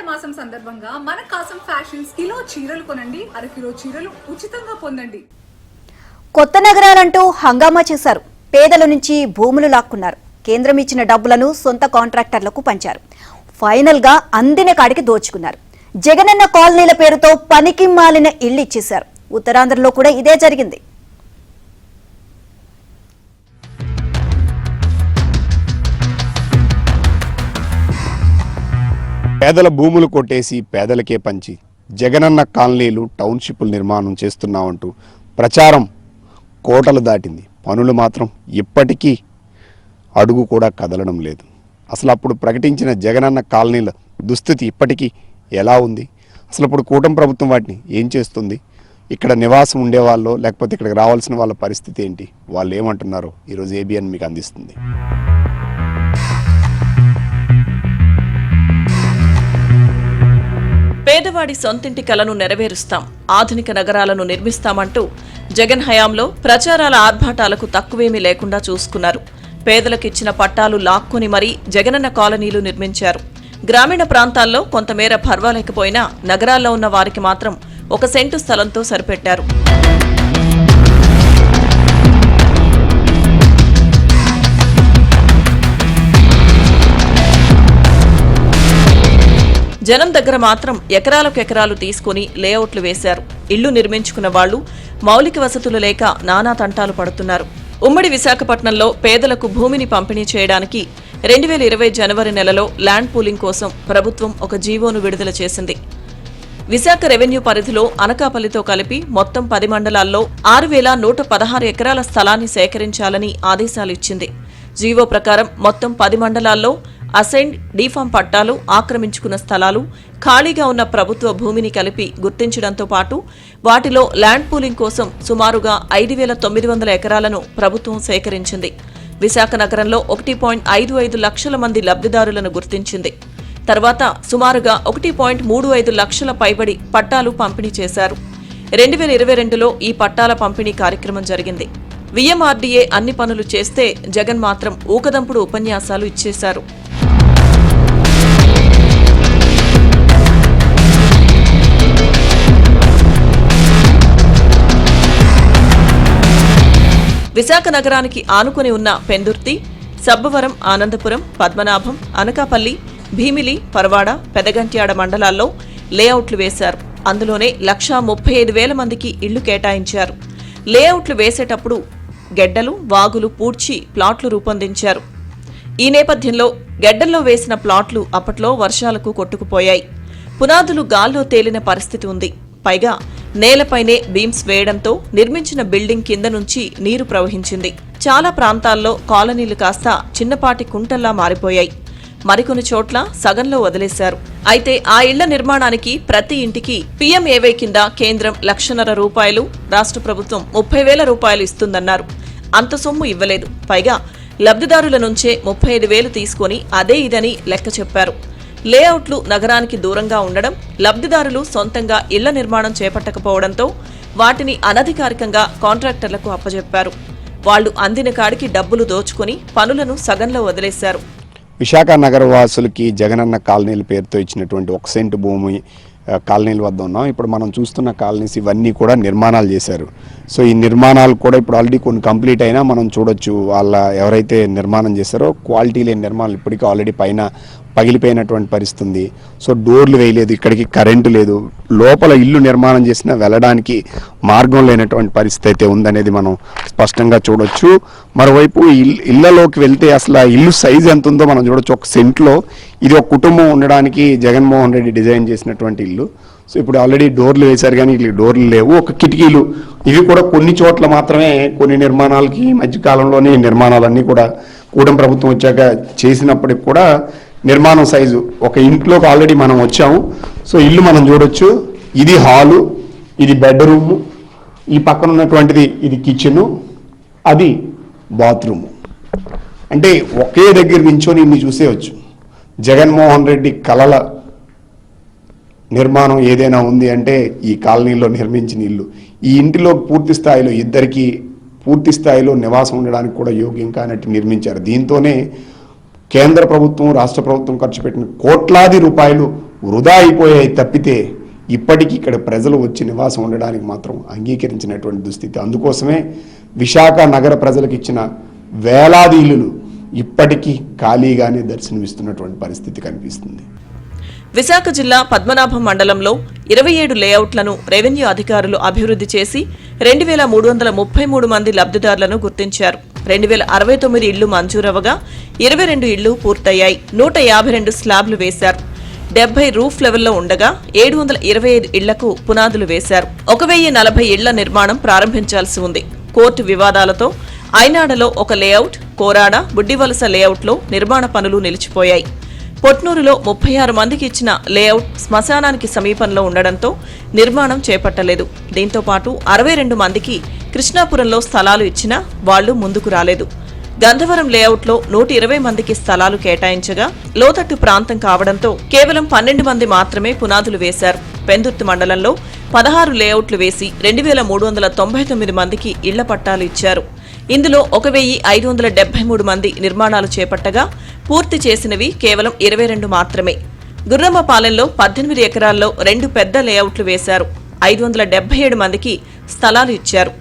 మాసం సందర్భంగా మన కాసం ఫ్యాషన్స్ కిలో చీరలు కొనండి, అరకిలో చీరలు ఉచితంగా పొందండి. కొత్త నగరాలంటూ హంగామా చేశారు. పేదల నుంచి భూములు లాక్కున్నారు. కేంద్రం ఇచ్చిన డబ్బులను సొంత కాంట్రాక్టర్లకు పంచారు. ఫైనల్ గా అందిన కాడికి దోచుకున్నారు. జగనన్న కాలనీల పేరుతో పనికి మాలిన ఇళ్లు ఇచ్చేశారు. ఉత్తరాంధ్రలో కూడా ఇదే జరిగింది. పేదల భూములు కొట్టేసి పేదలకే పంచి జగనన్న కాలనీలు టౌన్షిప్లు నిర్మాణం చేస్తున్నామంటూ ప్రచారం కోటలు దాటింది. పనులు మాత్రం ఇప్పటికీ అడుగు కూడా కదలడం లేదు. అసలు అప్పుడు ప్రకటించిన జగనన్న కాలనీల దుస్థితి ఇప్పటికీ ఎలా ఉంది? అసలు ఇప్పుడు కూటమి ప్రభుత్వం వాటిని ఏం చేస్తుంది? ఇక్కడ నివాసం ఉండేవాళ్ళు లేకపోతే ఇక్కడికి రావాల్సిన వాళ్ళ పరిస్థితి ఏంటి? వాళ్ళు ఏమంటున్నారో ఈరోజు ఏబిఎన్ మీకు అందిస్తుంది. పేదవాడి సొంతింటి కలను నెరవేరుస్తాం, ఆధునిక నగరాలను నిర్మిస్తామంటూ జగన్ హయాంలో ప్రచారాల ఆర్భాటాలకు తక్కువేమీ లేకుండా చూసుకున్నారు. పేదలకిచ్చిన పట్టాలు లాక్కొని మరీ జగనన్న కాలనీలు నిర్మించారు. గ్రామీణ ప్రాంతాల్లో కొంతమేర పర్వాలేకపోయినా నగరాల్లో ఉన్న వారికి మాత్రం 1 సెంటు స్థలంతో సరిపెట్టారు. జనం దగ్గర మాత్రం ఎకరాలకు ఎకరాలు తీసుకుని లేఅవుట్లు వేశారు. ఇళ్లు నిర్మించుకున్న వాళ్లు మౌలిక వసతులు లేక నానా తంటాలు పడుతున్నారు. ఉమ్మడి విశాఖపట్నంలో పేదలకు భూమిని పంపిణీ చేయడానికి 2020 జనవరి నెలలో ల్యాండ్ పూలింగ్ కోసం ప్రభుత్వం ఒక జీవోను విడుదల చేసింది. విశాఖ రెవెన్యూ పరిధిలో అనకాపల్లితో కలిపి మొత్తం 10 మండలాల్లో 6,116 ఎకరాల స్థలాన్ని సేకరించాలని ఆదేశాలు ఇచ్చింది. జీవో ప్రకారం మొత్తం 10 మండలాల్లో అసైన్డ్ డీఫామ్ పట్టాలు, ఆక్రమించుకున్న స్థలాలు, ఖాళీగా ఉన్న ప్రభుత్వ భూమిని కలిపి గుర్తించడంతో పాటు వాటిలో ల్యాండ్ పూలింగ్ కోసం సుమారుగా 5,900 ఎకరాలను ప్రభుత్వం సేకరించింది. విశాఖ నగరంలో 1.55 లక్షల మంది లబ్ధిదారులను గుర్తించింది. తర్వాత సుమారుగా 1.35 లక్షల పైబడి పట్టాలు పంపిణీ చేశారు. 2022లో ఈ పట్టాల పంపిణీ కార్యక్రమం జరిగింది. విఎంఆర్డీఏ అన్ని పనులు చేస్తే జగన్ మాత్రం ఊకదంపుడు ఉపన్యాసాలు ఇచ్చేశారు. విశాఖ నగరానికి ఆనుకుని ఉన్న పెందుర్తి, సబ్బవరం, ఆనందపురం, పద్మనాభం, అనకాపల్లి, భీమిలి, పరవాడ, పెదగంట్యాడ మండలాల్లో లేఅవుట్లు వేశారు. అందులోనే 135,000 మందికి ఇళ్లు కేటాయించారు. లేఅవుట్లు వేసేటప్పుడు గెడ్డలు, వాగులు పూడ్చి ప్లాట్లు రూపొందించారు. ఈ నేపథ్యంలో గెడ్డల్లో వేసిన ప్లాట్లు అప్పట్లో వర్షాలకు కొట్టుకుపోయాయి. పునాదులు గాల్లో తేలిన పరిస్థితి ఉంది. పైగా నేలపైనే బీమ్స్ వేయడంతో నిర్మించిన బిల్డింగ్ కింద నుంచి నీరు ప్రవహించింది. చాలా ప్రాంతాల్లో కాలనీలు కాస్త చిన్నపాటి కుంటల్లా మారిపోయాయి. మరికొన్ని చోట్ల సగంలో వదిలేశారు. అయితే ఆ ఇళ్ల నిర్మాణానికి ప్రతి ఇంటికి పీఎంఏవై కింద కేంద్రం ₹1,50,000, రాష్ట్ర ప్రభుత్వం ₹30,000 ఇస్తుందన్నారు. అంత సొమ్ము ఇవ్వలేదు. పైగా లబ్ధిదారుల నుంచే 35,000 తీసుకుని అదే ఇదని లెక్క చెప్పారు. లేఅవుట్లు నగరానికి దూరంగా ఉండడం, లబ్ధిదారులు సొంతంగా ఇళ్ల నిర్మాణం చేపట్టకపోవడంతో వాటిని అనధికారికంగా కాంట్రాక్టర్లకు అప్పజెప్పారు. వాళ్లు అందిన కాడికి డబ్బులు దోచుకుని పనులను సగంలో వదిలేశారు. విశాఖ నగర వాసులకి జగనన్న కాలనీల పేరుతో ఇచ్చినటువంటి 1 సెంటు భూమి కాలనీల వద్ద ఉన్నాం. ఇప్పుడు మనం చూస్తున్న కాలనీస్ ఇవన్నీ కూడా నిర్మాణాలు చేశారు. సో ఈ నిర్మాణాలు కూడా ఇప్పుడు ఆల్రెడీ కొన్ని కంప్లీట్ అయినా మనం చూడొచ్చు. వాళ్ళ ఎవరైతే నిర్మాణం చేశారో క్వాలిటీ లేని నిర్మాణాలు ఇప్పటికీ ఆల్రెడీ పైన పగిలిపోయినటువంటి పరిస్థితి ఉంది. సో డోర్లు వేయలేదు, ఇక్కడికి కరెంటు లేదు, లోపల ఇల్లు నిర్మాణం చేసినా వెళ్ళడానికి మార్గం లేనటువంటి పరిస్థితి అయితే ఉందనేది మనం స్పష్టంగా చూడొచ్చు. మరోవైపు ఇళ్లలోకి వెళ్తే అసలు ఆ ఇల్లు సైజ్ ఎంత ఉందో మనం చూడొచ్చు. 1 సెంట్లో ఇది ఒక కుటుంబం ఉండడానికి జగన్మోహన్ రెడ్డి డిజైన్ చేసినటువంటి ఇల్లు. సో ఇప్పుడు ఆల్రెడీ డోర్లు వేశారు కానీ ఇట్లా డోర్లు లేవు. ఒక కిటికీలు, ఇవి కూడా కొన్ని చోట్ల మాత్రమే, కొన్ని నిర్మాణాలకి మధ్యకాలంలోనే నిర్మాణాలన్నీ కూడా కూటమి ప్రభుత్వం వచ్చాక చేసినప్పటికి కూడా నిర్మాణం సైజు ఒక ఇంట్లోకి ఆల్రెడీ మనం వచ్చాము. సో ఇల్లు మనం చూడొచ్చు. ఇది హాలు, ఇది బెడ్రూము, ఈ పక్కన ఉన్నటువంటిది ఇది కిచెను, అది బాత్రూము. అంటే ఒకే దగ్గర నించొని ఇన్ని చూసేయచ్చు. జగన్మోహన్ రెడ్డి కలల నిర్మాణం ఏదైనా ఉంది అంటే ఈ కాలనీలో నిర్మించిన ఇల్లు. ఈ ఇంటిలో పూర్తి స్థాయిలో ఇద్దరికి పూర్తి స్థాయిలో నివాసం ఉండడానికి కూడా యోగ్యం కానట్టు నిర్మించారు. దీంతోనే కేంద్ర ప్రభుత్వం రాష్ట్ర ప్రభుత్వం ఖర్చు పెట్టిన కోట్లాది రూపాయలు వృధా అయిపోయాయి తప్పితే ఇప్పటికీ ఇక్కడ ప్రజలు వచ్చి నివాసం ఉండడానికి మాత్రం అంగీకరించినటువంటి దుస్థితి. అందుకోసమే విశాఖ నగర ప్రజలకు ఇచ్చిన వేలాది ఇల్లులు ఇప్పటికీ ఖాళీగానే దర్శనమిస్తున్నటువంటి పరిస్థితి కనిపిస్తుంది. విశాఖ జిల్లా పద్మనాభం మండలంలో 27 లేఅవుట్లను రెవెన్యూ అధికారులు అభివృద్ధి చేసి 2333 మంది లబ్ధిదారులను గుర్తించారు. 2069 ఇళ్లు మంజూరవగా 22 ఇళ్లు పూర్తయ్యాయి. 152 స్లాబ్లు వేశారు. 70 రూఫ్ లెవెల్లో ఉండగా 725 ఇళ్లకు పునాదులు వేశారు. 1040 ఇళ్ల నిర్మాణం ప్రారంభించాల్సి ఉంది. కోర్టు వివాదాలతో ఐనాడలో ఒక లేఅవుట్, కోరాడ, బుడ్డివలస లేఅవుట్లో నిర్మాణ పనులు నిలిచిపోయాయి. పొట్నూరులో 36 మందికి ఇచ్చిన లేఅవుట్ శ్మశానానికి సమీపంలో ఉండడంతో నిర్మాణం చేపట్టలేదు. దీంతో పాటు 62 మందికి కృష్ణాపురంలో స్థలాలు ఇచ్చినా వాళ్లు ముందుకు రాలేదు. గంధవరం లేఅవుట్లో 120 మందికి స్థలాలు కేటాయించగా లోతట్టు ప్రాంతం కావడంతో కేవలం 12 మంది మాత్రమే పునాదులు వేశారు. పెందుర్తి మండలంలో 16 లేఅవుట్లు వేసి 2399 మందికి ఇళ్ల పట్టాలు ఇచ్చారు. ఇందులో 1573 మంది నిర్మాణాలు చేపట్టగా పూర్తి చేసినవి కేవలం 22 మాత్రమే. గుర్రమ్మపాలెంలో 18 ఎకరాల్లో 2 పెద్ద లేఅవుట్లు వేశారు. 577 మందికి స్థలాలు ఇచ్చారు.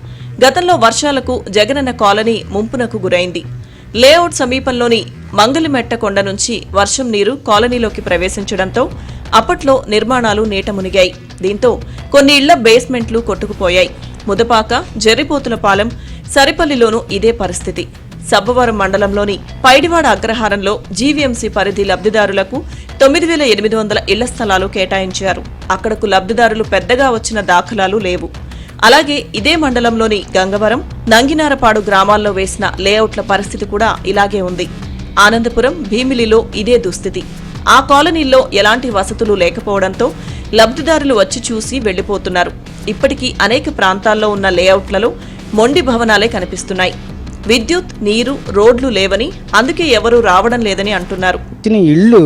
గతంలో వర్షాలకు జగనన్న కాలనీ ముంపునకు గురైంది. లేఅవుట్ సమీపంలోని మంగలిమెట్ట కొండ నుంచి వర్షం నీరు కాలనీలోకి ప్రవేశించడంతో అప్పట్లో నిర్మాణాలు నీట మునిగాయి. దీంతో కొన్ని ఇళ్ల బేస్మెంట్లు కొట్టుకుపోయాయి. ముదపాక, జర్రిపోతులపాలెం, సరిపల్లిలోనూ ఇదే పరిస్థితి. సబ్బవరం మండలంలోని పైడివాడ అగ్రహారంలో జీవీఎంసీ పరిధి లబ్ధిదారులకు 9800 ఇళ్ల స్థలాలు కేటాయించారు. అక్కడకు లబ్ధిదారులు పెద్దగా వచ్చిన దాఖలాలు లేవు. అలాగే ఇదే మండలంలోని గంగవరం, నంగినారపాడు గ్రామాల్లో వేసిన లేఅవుట్ల పరిస్థితి కూడా ఇలాగే ఉంది. ఆనందపురం, భీమిలిలో ఇదే దుస్థితి. ఆ కాలనీల్లో ఎలాంటి వసతులు లేకపోవడంతో లబ్ధిదారులు వచ్చి చూసి వెళ్లిపోతున్నారు. ఇప్పటికీ అనేక ప్రాంతాల్లో ఉన్న లేఅవుట్లలో మొండి భవనాలే కనిపిస్తున్నాయి. విద్యుత్, నీరు, రోడ్లు లేవని, అందుకే ఎవరూ రావడం లేదని అంటున్నారు. ఇల్లు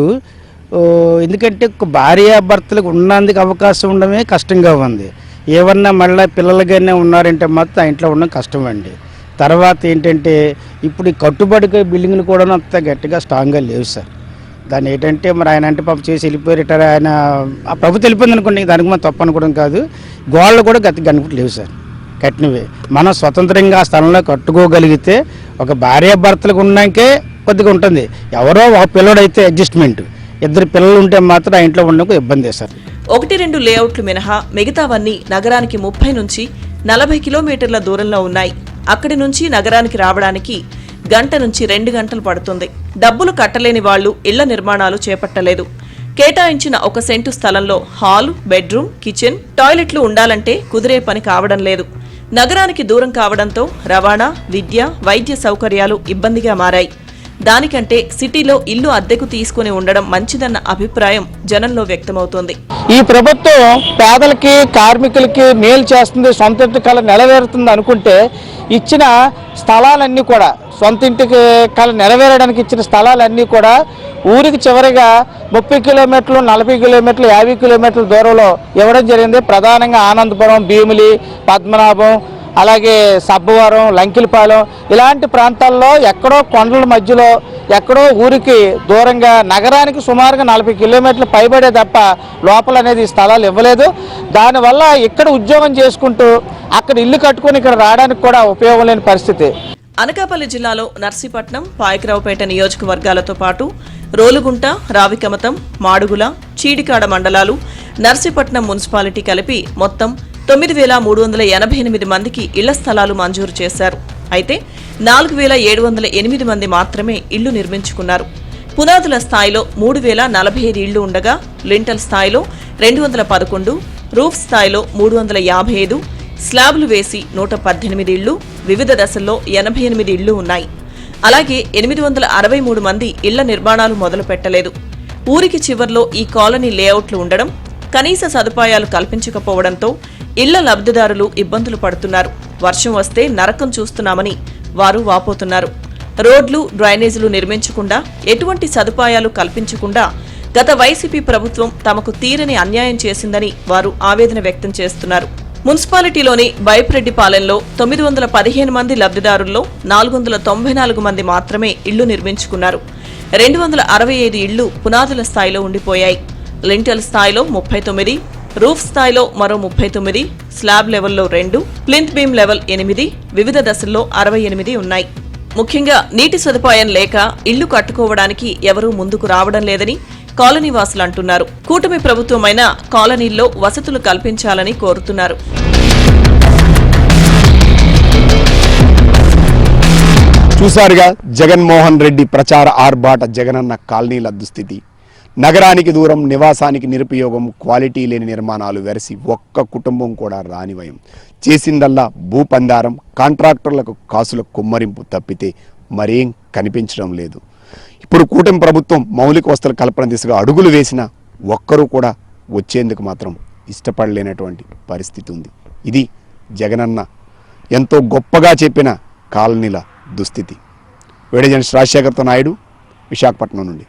ఎందుకంటే భార్యాభర్తలకు ఉన్నందుకు అవకాశం ఉండడమే కష్టంగా ఉంది. ఏమన్నా మళ్ళీ పిల్లలుగానే ఉన్నారంటే మాత్రం ఆ ఇంట్లో ఉండడం కష్టం అండి. తర్వాత ఏంటంటే ఇప్పుడు ఈ కట్టుబడికి బిల్డింగ్లు కూడా అంత గట్టిగా స్ట్రాంగ్గా లేవు సార్. దాన్ని ఏంటంటే మరి ఆయన అంటే పాపం చేసి వెళ్ళిపోయి రిటైర్ ఆయన ఆ ప్రభుత్వం వెళ్ళిపోయింది అనుకోండి, దానికి మనం తప్పు అనుకోవడం కాదు. గోళ్ళు కూడా గనుకుంటూ లేవు సార్ కట్టినవి. మనం స్వతంత్రంగా ఆ స్థలంలో కట్టుకోగలిగితే ఒక భార్యాభర్తలకు ఉన్నాకే కొద్దిగా ఉంటుంది. ఎవరో ఒక పిల్లడైతే అడ్జస్ట్మెంట్, 2 పిల్లలు ఉంటే మాత్రం ఆ ఇంట్లో ఉండడానికి ఇబ్బంది సార్. 1-2 లేఅవుట్లు మినహా మిగతావన్నీ నగరానికి 30 నుంచి 40 కిలోమీటర్ల దూరంలో ఉన్నాయి. అక్కడి నుంచి నగరానికి రావడానికి 1 నుంచి 2 గంటలు పడుతుంది. డబ్బులు కట్టలేని వాళ్లు ఇళ్ల నిర్మాణాలు చేపట్టలేదు. కేటాయించిన 1 సెంటు స్థలంలో హాల్, బెడ్రూమ్, కిచెన్, టాయిలెట్లు ఉండాలంటే కుదిరే పని కావడం లేదు. నగరానికి దూరం కావడంతో రవాణా, విద్య, వైద్య సౌకర్యాలు ఇబ్బందిగా మారాయి. దానికంటే సిటీలో ఇల్లు అద్దెకు తీసుకుని ఉండడం మంచిదన్న అభిప్రాయం జనంలో వ్యక్తమవుతోంది. ఈ ప్రభుత్వం పేదలకి, కార్మికులకి మేలు చేస్తుంది, సొంత ఇంటి కళ నెరవేరుతుంది అనుకుంటే ఇచ్చిన స్థలాలన్నీ కూడా, సొంత ఇంటికి కళ నెరవేరడానికి ఇచ్చిన స్థలాలన్నీ కూడా ఊరికి చివరిగా 30 కిలోమీటర్లు, 40 కిలోమీటర్లు, 50 కిలోమీటర్ల దూరంలో ఇవ్వడం జరిగింది. ప్రధానంగా ఆనందపురం, భీమిలి, పద్మనాభం, అలాగే సబ్బవరం, లంకిలపాలెం ఇలాంటి ప్రాంతాల్లో ఎక్కడో కొండల మధ్యలో ఎక్కడో ఊరికి దూరంగా నగరానికి సుమారుగా 40 కిలోమీటర్లు పైబడే తప్ప లోపల అనేది ఈ స్థలాలు ఇవ్వలేదు. దానివల్ల ఇక్కడ ఉద్యోగం చేసుకుంటూ అక్కడ ఇల్లు కట్టుకుని ఇక్కడ రావడానికి కూడా ఉపయోగం లేని పరిస్థితి. అనకాపల్లి జిల్లాలో నర్సీపట్నం, పాయకరావుపేట నియోజకవర్గాలతో పాటు రోలుగుంట, రావికమతం, మాడుగుల, చీడికాడ మండలాలు, నర్సీపట్నం మున్సిపాలిటీ కలిపి మొత్తం 9388 మందికి ఇళ్ల స్థలాలు మంజూరు చేశారు. అయితే 4708 మంది మాత్రమే ఇళ్లు నిర్మించుకున్నారు. పునాదుల స్థాయిలో 3045 ఇళ్లు ఉండగా లింటల్ స్థాయిలో 211, రూఫ్ స్థాయిలో 355, స్లాబ్లు వేసి 118 ఇళ్లు, వివిధ దశల్లో 88 ఇళ్లు ఉన్నాయి. అలాగే 863 మంది ఇళ్ల నిర్మాణాలు మొదలు పెట్టలేదు. ఊరికి చివర్లో ఈ కాలనీ లేఅవుట్లు ఉండడం, కనీస సదుపాయాలు కల్పించకపోవడంతో ఇళ్ల లబ్ధిదారులు ఇబ్బందులు పడుతున్నారు. వర్షం వస్తే నరకం చూస్తున్నామని వారు వాపోతున్నారు. రోడ్లు, డ్రైనేజీలు నిర్మించకుండా, ఎటువంటి సదుపాయాలు కల్పించకుండా గత వైసీపీ ప్రభుత్వం తమకు తీరని అన్యాయం చేసిందని వారు ఆవేదన వ్యక్తం చేస్తున్నారు. మున్సిపాలిటీలోని బైప్రెడ్డిపాలెంలో 915 మంది లబ్ధిదారుల్లో 494 మంది మాత్రమే ఇళ్లు నిర్మించుకున్నారు. 265 ఇళ్లు పునాదుల స్థాయిలో ఉండిపోయాయి. లింటెల్ స్థాయిలో 39, రూఫ్ స్థాయిలో మరో 39, స్లాబ్ లెవెల్లో 2, ప్లింత్ బీమ్ లెవెల్ 8, వివిధ దశల్లో 68 ఉన్నాయి. ముఖ్యంగా నీటి సదుపాయం లేక ఇళ్లు కట్టుకోవడానికి ఎవరూ ముందుకు రావడం లేదని కాలనీ వాసులు అంటున్నారు. కూటమి ప్రభుత్వమైన కాలనీల్లో వసతులు కల్పించాలని కోరుతున్నారు. చూసారుగా జగన్మోహన్ రెడ్డి ప్రచార ఆర్భాట జగనన్న కాలనీల దుస్థితి. నగరానికి దూరం, నివాసానికి నిరుపయోగం, క్వాలిటీ లేని నిర్మాణాలు వెరసి ఒక్క కుటుంబం కూడా రానివయం. చేసిందల్లా భూపందారం, కాంట్రాక్టర్లకు కాసుల కుమ్మరింపు తప్పితే మరేం కనిపించడం లేదు. ఇప్పుడు కూటమి ప్రభుత్వం మౌలిక వసతుల కల్పన దిశగా అడుగులు వేసినా ఒక్కరూ కూడా వచ్చేందుకు మాత్రం ఇష్టపడలేనటువంటి పరిస్థితి ఉంది. ఇది జగనన్న ఎంతో గొప్పగా చెప్పిన కాలనీల దుస్థితి. వీడియో జర్నలిస్ట్ రాజశేఖర్తో నాయుడు, విశాఖపట్నం నుండి.